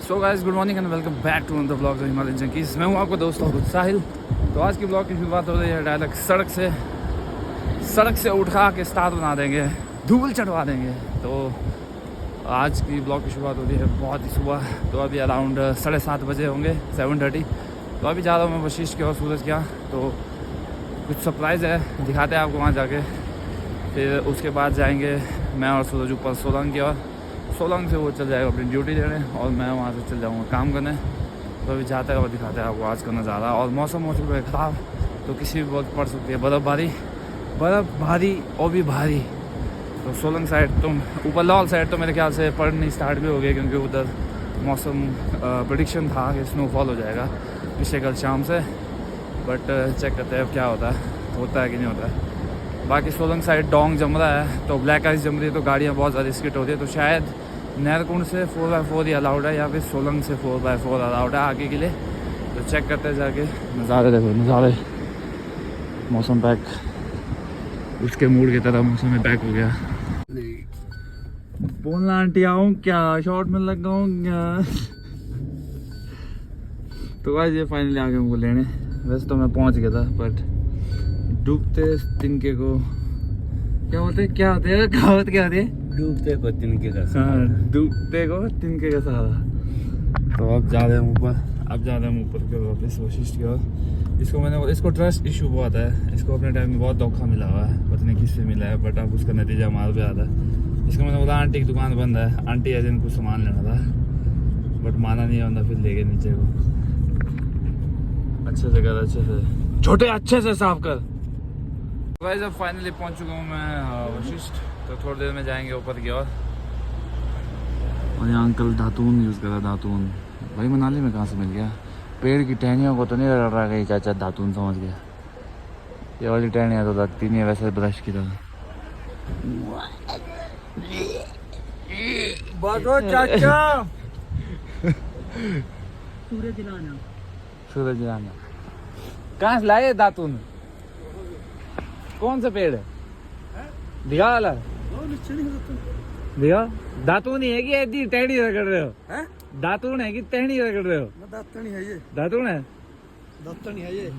So guys good morning and welcome back to another blog Himalayan Junkies. मैं हूं आपका दोस्त साहिल। तो आज की ब्लॉग की शुरुआत हो रही है डायरेक्ट सड़क से उठा के स्टार बना देंगे, धूल चढ़वा देंगे। तो आज की ब्लॉग की शुरुआत हो रही है बहुत ही सुबह। तो अभी अराउंड 7:30 बजे होंगे, 7:30। तो अभी जा रहा हूँ मैं वशिष्ठ के और सूरज के यहाँ। तो कुछ सरप्राइज़ है, दिखाते हैं आपको वहाँ जाके। फिर उसके बाद जाएंगे मैं और सूरज ऊपर सोलंग की ओर। सोलंग से वो चल जाएगा अपनी ड्यूटी देने और मैं वहाँ से चल जाऊँगा काम करने। तो अभी जाते हैं और दिखाते हैं आपको आज का नज़ारा। और मौसम है ख़राब, तो किसी भी वक्त पड़ सकती है बर्फ़ और भी भारी। तो सोलंग साइड तो ऊपर लाहौल साइड तो मेरे ख्याल से पड़नी स्टार्ट भी हो गई, क्योंकि उधर मौसम प्रेडिक्शन था कि स्नोफॉल हो जाएगा पिछले कल शाम से। बट चेक करते हैं अब क्या होता है कि नहीं होता है। बाकी सोलंग साइड डोंग जम रहा है, तो ब्लैक आइस जम रही है, तो गाड़ियाँ बहुत ज़्यादा स्किट होती है। तो शायद नहरकुंड से 4x4 ही अलाउड है या फिर सोलंग से 4x4 अलाउड है आगे के लिए। तो चेक करते हैं जाके। नज़ारे देखो, नज़ारे। मौसम पैक उसके मूड की तरह मौसम में पैक हो गया। बोलना आंटी आऊँ क्या, शॉर्ट में लग गया क्या? तो गाइस ये फाइनली आ गए हमको लेने। वैसे तो मैं पहुंच गया था, बट डूबते तिनके को क्या होते हैं कहावत क्या होती है? डूबते को तिनके का सहारा। हाँ, डूबते को तिनके का सहारा। तो अब जा रहे हैं ऊपर की ओर वापस वशिष्ठ की ओर। इसको ट्रस्ट इशू बहुत है। इसको अपने टाइम में बहुत धोखा मिला हुआ है, पता नहीं किससे मिला है, बट अब उसका नतीजा हमारे पे आता है। इसको मैंने बोला आंटी की दुकान बंद है, आंटी एजेंट को सामान लेना था, बट माना नहीं होता। फिर ले गए नीचे को। अच्छे से कर, अच्छे से साफ कर। गाइस अब फाइनली पहुंच चुका हूँ मैं वशिष्ठ। तो थोड़ी देर में जाएंगे ऊपर की ओर। और यहाँ अंकल दातून यूज़ कर रहा है। दातून भाई मनाली में कहाँ से मिल गया? पेड़ की टहनियों को तो नहीं रगड़ रहा कहीं चाचा, दातून समझ गया। ये वाली टहनियाँ तो लगती नहीं है वैसे ब्रश की तरह। चाचा सूरज दिलाना कहाँ से लाए दातून? कौन सा पेड़ है? दिखा वाला दिखा। दातून ही है कि ऐसी टहनी रगड़ रहे हो? दातून है कि टहनी रगड़ रहे हो? दातुन है ये। दातून है।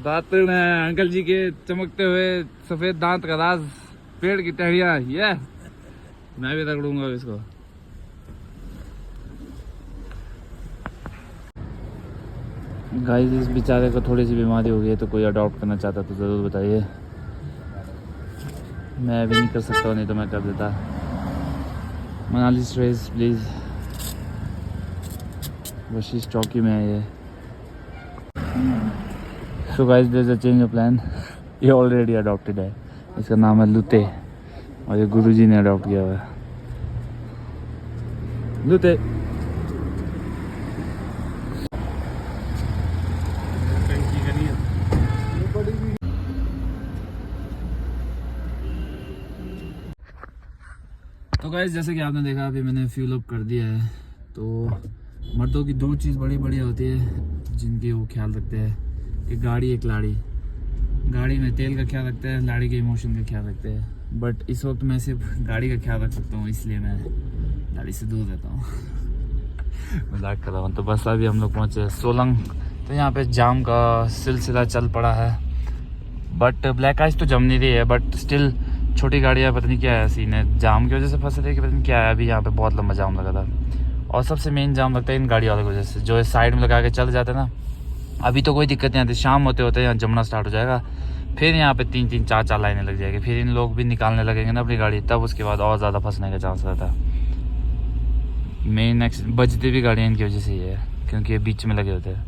दातून है अंकल जी के चमकते हुए सफेद दांत का राज, पेड़ की टहनियाँ। ये मैं भी रगड़ूंगा इसको। गाइस इस बेचारे को थोड़ी सी बीमारी हो गई है, तो कोई अडॉप्ट करना चाहता तो ज़रूर बताइए। मैं अभी नहीं कर सकता, नहीं तो मैं कर देता। Manali stress please. वशिष्ठ चौकी में है ये। So guys there is a change of plan. ये ऑलरेडी अडॉप्टेड है, इसका नाम है लुते, और ये गुरुजी ने अडॉप्ट किया हुआ है। लुते तो गाइस जैसे कि आपने देखा अभी मैंने फ्यूल अप कर दिया है। तो मर्दों की दो चीज़ बड़ी बढ़िया होती है जिनकी वो ख्याल रखते हैं, एक गाड़ी एक लाड़ी। गाड़ी में तेल का ख्याल रखते हैं, लाड़ी के इमोशन का ख्याल रखते हैं। बट इस वक्त मैं सिर्फ गाड़ी का ख्याल रख सकता हूँ, इसलिए मैं गाड़ी से दूर रहता हूँ। मजाक कर रहा हूँ। तो बस अभी हम लोग पहुँचे सोलंग। तो यहाँ पे जाम का सिलसिला चल पड़ा है, बट ब्लैक आइस तो जम नहीं रही है, बट स्टिल छोटी गाड़ियाँ पता नहीं क्या है सीन है, जाम की वजह से फंस रही है कि पता नहीं क्या है। अभी यहाँ पे बहुत लंबा जाम लगा था, और सबसे मेन जाम लगता है इन गाड़ी वालों की वजह से, जो साइड में लगा के चल जाते हैं ना। अभी तो कोई दिक्कत नहीं आती, शाम होते होते यहाँ जमना स्टार्ट हो जाएगा, फिर यहाँ पे 3-3 4-4 लाइनें लग जाएगी। फिर इन लोग भी निकालने लगेंगे ना अपनी गाड़ी, तब उसके बाद और ज़्यादा फंसने का चांस रहता है। मेन बजती भी गाड़ियाँ इनकी वजह से ही है, क्योंकि ये बीच में लगे होते हैं।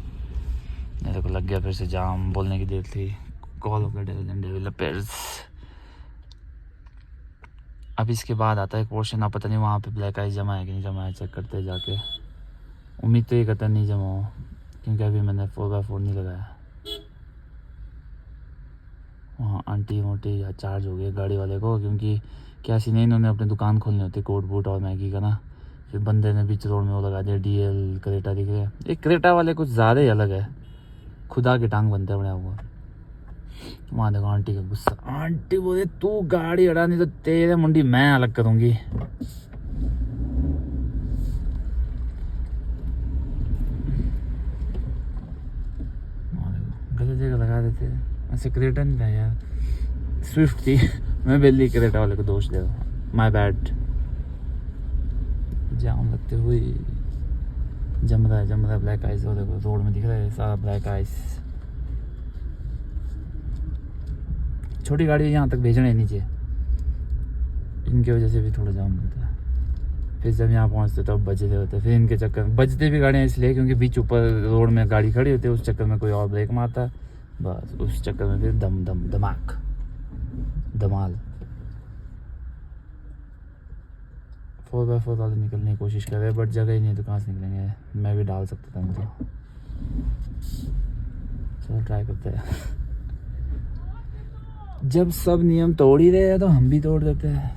मेरे को लग गया फिर से जाम, बोलने की देर थी। Call of the developers. अब इसके बाद आता है एक पोर्शन, आप पता नहीं वहाँ पे ब्लैक आइस जमा है कि नहीं जमा है, चेक करते जाके। उम्मीद तो ये करता नहीं जमा हो, क्योंकि अभी मैंने 4x4 नहीं लगाया। वहाँ आंटी मोटी या चार्ज हो गई गाड़ी वाले को, क्योंकि क्या सीन है, इन्होंने अपनी दुकान खोलनी होती कोट बूट और मैगी का ना। फिर बंदे ने बीच रोड में वो लगा दिया DL क्रेटा दिख रहा है। एक क्रेटा वाले कुछ ज़्यादा ही अलग है, खुदा की टांग बनते हैं बड़े हुआ। वहाँ देखो आंटी का गुस्सा। आंटी बोले तू गाड़ी हटा, नहीं तो तेरे मुंडी मैं अलग करूँगी। रहे थे। अच्छा क्रेटा नहीं था यार, स्विफ्ट थी। मैं बिल्ली क्रेटा वाले को दोष दे रहा हूँ, माई बैड। जाम लगते हुए जम रहा है ब्लैक आइस। और देखो रोड में दिख रहा है सारा ब्लैक आइस। छोटी गाड़ी यहाँ तक भेजने नहीं चाहिए, इनकी वजह से भी थोड़ा जाम होता है। फिर जब यहाँ पहुँचते तब बजते होते, फिर इनके चक्कर में बजते भी गाड़ियाँ इसलिए क्योंकि बीच ऊपर रोड में गाड़ी खड़ी होती है, उस चक्कर में कोई और ब्रेक मारता है, बस उस चक्कर में फिर धमाल 4x4 वाले निकलने की कोशिश कर रहे हैं, बट जगह ही नहीं है तो कहाँ से निकलेंगे। मैं भी डाल सकता था मुझे, चलो ट्राई करते हैं। जब सब नियम तोड़ ही रहे हैं तो हम भी तोड़ देते हैं।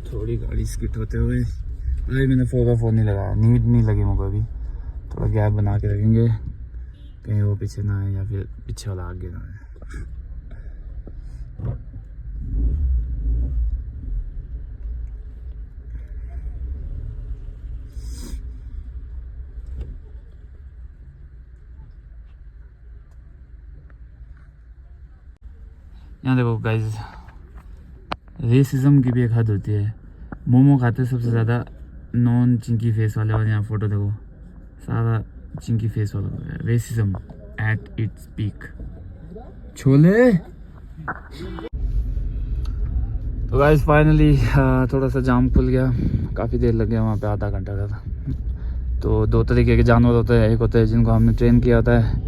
थोड़ी गाड़ी स्किट होते हुए अभी मैंने 4x4 नहीं लगाया, नीड नहीं लगी मुझे। अभी थोड़ा गैप बना के रखेंगे कहीं वो पीछे ना आए या फिर पीछे वाला आगे ना आए। यहाँ देखो गाइस, रेसिज्म की भी एक हद होती है। मोमो खाते सबसे ज़्यादा नॉन चिंकी फेस वाले, और यहाँ फोटो देखो सारा चिंकी फेस वाला। Racism at its peak. Chole. तो गाइस फाइनली थोड़ा सा जाम खुल गया, काफ़ी देर लग गया वहाँ पे, आधा घंटा का था। तो दो तरीके के जानवर होते हैं, एक होते हैं जिनको हमने ट्रेन किया होता है,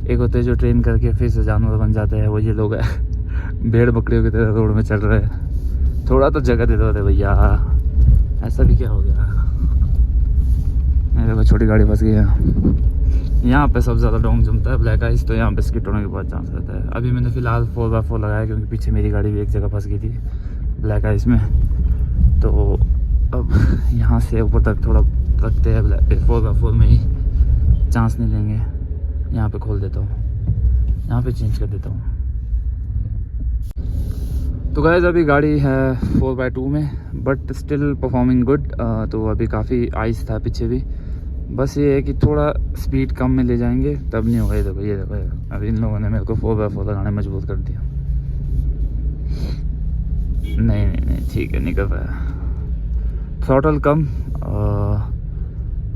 एक होते हैं जो ट्रेन करके फिर से जानवर बन जाते हैं। वो ये लोग हैं, भेड़ बकरियों की तरह रोड में चल रहे हैं। थोड़ा तो जगह दे दो भैया, ऐसा भी क्या हो गया। देखो छोटी गाड़ी फंस गई है। यहाँ पे सबसे ज़्यादा डोंग जमता है ब्लैक आइस, तो यहाँ पे स्किट होने के बहुत चांस रहता है। अभी मैंने फ़िलहाल 4x4 लगाया क्योंकि पीछे मेरी गाड़ी भी एक जगह फंस गई थी ब्लैक आइस में। तो अब यहाँ से ऊपर तक थोड़ा रखते हैं 4x4 में ही, चांस नहीं लेंगे। यहाँ पे खोल देता हूँ, यहाँ पे चेंज कर देता हूँ। तो गाइस अभी गाड़ी है 4x2 में, बट स्टिल परफॉर्मिंग गुड। तो अभी काफ़ी आइस था पीछे भी, बस ये है कि थोड़ा स्पीड कम में ले जाएंगे तब नहीं होगा। ये देखो अभी इन लोगों ने मेरे को 4x4 लगाने मजबूर कर दिया। नहीं ठीक है, नहीं कर पाया। थ्रॉटल कम,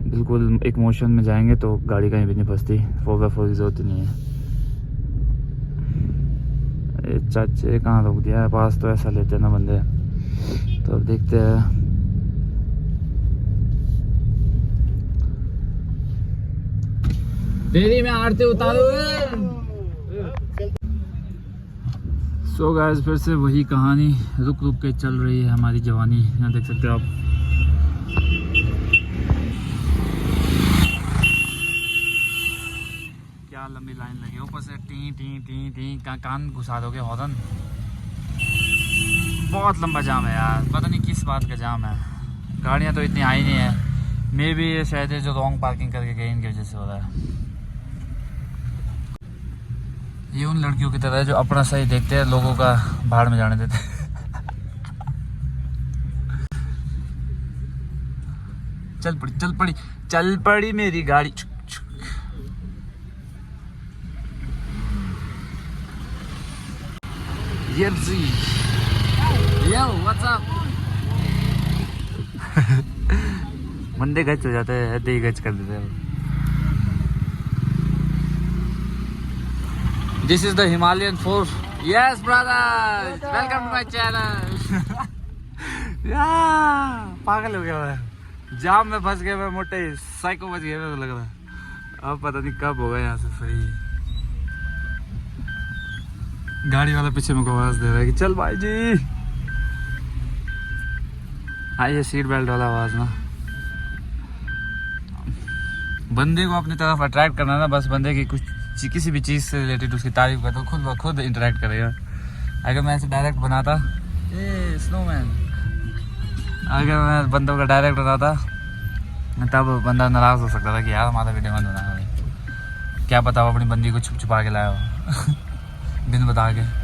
बिल्कुल एक मोशन में जाएंगे तो गाड़ी कहीं भी नहीं फंसती। 4x4 की जरूरत ही नहीं है। चाचे कहाँ रोक दिया है, पास तो ऐसा लेते हैं ना बंदे। तो अब देखते हैं। देरी में आरती उतारो। सो गाइस फिर से वही कहानी रुक रुक के चल रही है हमारी जवानी। यहाँ देख सकते हो आप, क्या लंबी लाइन लगी, ऊपर से टी टी टी टी कान घुसा दोगे हॉर्न। बहुत लंबा जाम है यार, पता नहीं किस बात का जाम है। गाड़ियाँ तो इतनी आई नहीं है, मे भी ये शायद जो रॉन्ग पार्किंग करके गए इनकी वजह से हो रहा है। ये उन लड़कियों की तरह है जो अपना सही देखते हैं, लोगों का भाड़ में जाने देते हैं। चल पड़ी मेरी गाड़ी। Yo, what's up? बंदे गच हो जाते हैं, ऐसे ही गच कर देते हैं। This is the Himalayan 4. Yes, brother. Welcome to my channel. यार पागल हो गया मैं, जाम में फंस गया मैं, मोटे साइको बच गया मेरे को लग रहा है। अब पता नहीं कब होगा यहाँ से फ्री। गाड़ी वाला पीछे मेरे को आवाज दे रहा है कि चल भाई जी। हाँ ये सीट बेल्ट वाला आवाज ना, बंदे को अपनी तरफ अट्रैक्ट करना ना, बस बंदे की कुछ किसी भी चीज़ से रिलेटेड उसकी तारीफ कर तो खुद ब खुद इंटरेक्ट करेगा। अगर मैं ऐसे डायरेक्ट बनाता, ए स्नोमैन, अगर मैं बंदों का डायरेक्ट बनाता तब बंदा नाराज़ हो सकता था कि यार हमारा वीडियो मत बनाना भाई। क्या पता वो अपनी बंदी को छुप छुपा के लाया हो बिन बता के।